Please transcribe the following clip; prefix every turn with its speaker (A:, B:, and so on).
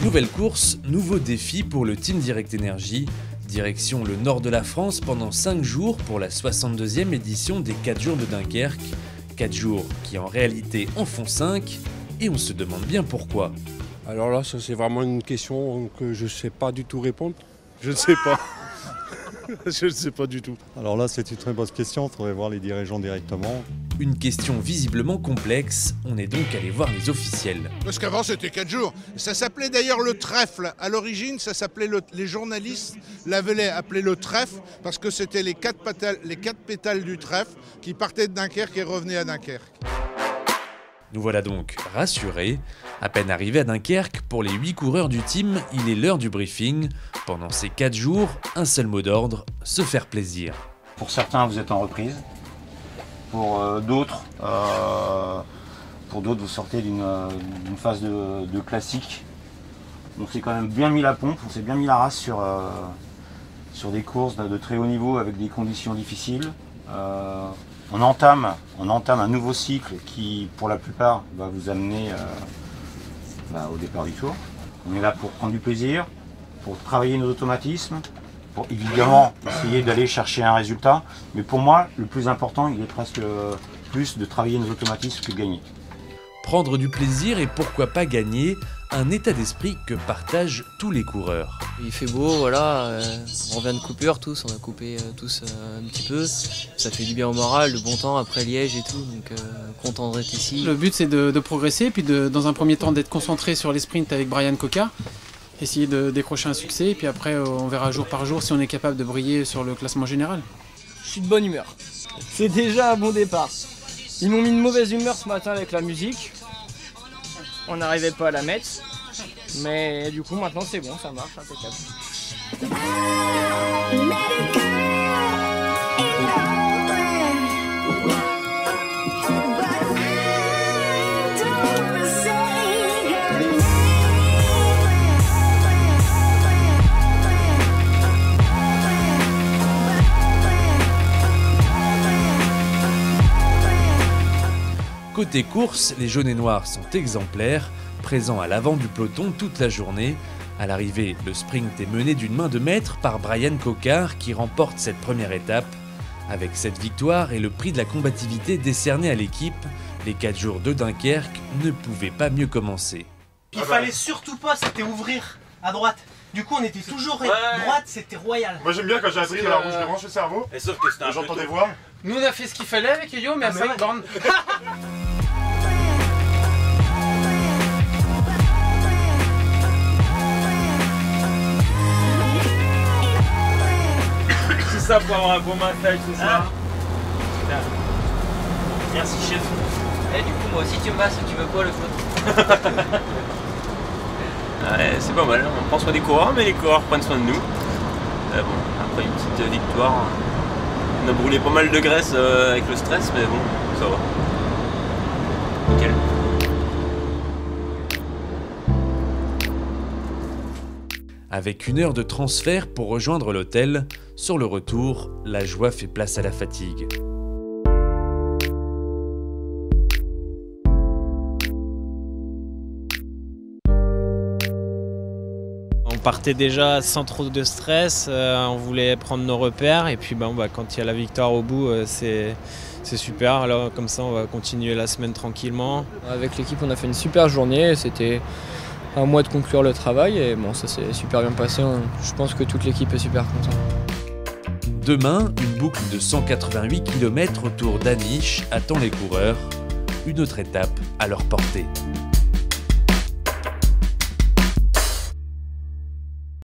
A: Nouvelle course, nouveau défi pour le Team Direct Énergie. Direction le nord de la France pendant 5 jours pour la 62e édition des 4 jours de Dunkerque. 4 jours qui en réalité en font 5 et on se demande bien pourquoi.
B: Alors là, ça c'est vraiment une question que je ne sais pas du tout répondre. Je ne sais pas. Je ne sais pas du tout.
C: Alors là, c'est une très bonne question, il faudrait voir les dirigeants directement.
A: Une question visiblement complexe, on est donc allé voir les officiels.
D: Parce qu'avant c'était 4 jours. Ça s'appelait d'ailleurs le trèfle. À l'origine, ça s'appelait les journalistes l'avaient appelé le trèfle parce que c'était les 4 pétales du trèfle qui partaient de Dunkerque et revenaient à Dunkerque.
A: Nous voilà donc rassurés. À peine arrivés à Dunkerque, pour les 8 coureurs du team, il est l'heure du briefing. Pendant ces 4 jours, un seul mot d'ordre, se faire plaisir.
E: Pour certains, vous êtes en reprise. Pour d'autres, vous sortez d'une phase de classique. On s'est quand même bien mis la pompe, on s'est bien mis la race sur des courses de très haut niveau avec des conditions difficiles. On entame un nouveau cycle qui, pour la plupart, va vous amener au départ du tour. On est là pour prendre du plaisir, pour travailler nos automatismes, pour évidemment essayer d'aller chercher un résultat. Mais pour moi, le plus important, il est presque plus de travailler nos automatismes que de gagner.
A: Prendre du plaisir et pourquoi pas gagner, un état d'esprit que partagent tous les coureurs.
F: Il fait beau, voilà, on vient de coupure tous, on a coupé tous un petit peu. Ça fait du bien au moral, le bon temps après Liège et tout, donc content d'être ici.
G: Le but c'est de progresser, puis dans un premier temps d'être concentré sur les sprints avec Brian Coquard, essayer de décrocher un succès, et puis après on verra jour par jour si on est capable de briller sur le classement général.
H: Je suis de bonne humeur, c'est déjà un bon départ. Ils m'ont mis une mauvaise humeur ce matin avec la musique. On n'arrivait pas à la mettre. Mais du coup maintenant c'est bon, ça marche, impeccable.
A: Côté course, les jaunes et noirs sont exemplaires, présents à l'avant du peloton toute la journée. À l'arrivée, le sprint est mené d'une main de maître par Brian Coquard qui remporte cette première étape. Avec cette victoire et le prix de la combativité décerné à l'équipe, les 4 jours de Dunkerque ne pouvaient pas mieux commencer.
I: Il fallait surtout pas, c'était ouvrir à droite. Du coup on était toujours droite, c'était royal.
J: Moi j'aime bien quand j'ai un truc dans la rouge, je branche le cerveau.
I: Et sauf que c'était un
J: j'entends des voix.
G: Nous on a fait ce qu'il fallait avec Yo, mais à 5 bornes.
I: C'est ça pour avoir un bon massage, c'est ça. Merci chef.
F: Et du coup moi aussi tu me masses, tu veux quoi le foot?
K: Ouais, c'est pas mal, on prend soin des coureurs, mais les coureurs prennent soin de nous. Bon, après une petite victoire, on a brûlé pas mal de graisse avec le stress, mais bon, ça va. Nickel.
A: Avec 1 heure de transfert pour rejoindre l'hôtel, sur le retour, la joie fait place à la fatigue.
L: On partait déjà sans trop de stress, on voulait prendre nos repères et puis quand il y a la victoire au bout, c'est super. Alors comme ça on va continuer la semaine tranquillement.
F: Avec l'équipe on a fait une super journée, c'était à moi de conclure le travail et bon ça s'est super bien passé, je pense que toute l'équipe est super contente.
A: Demain, une boucle de 188 km autour d'Aniche attend les coureurs, une autre étape à leur portée.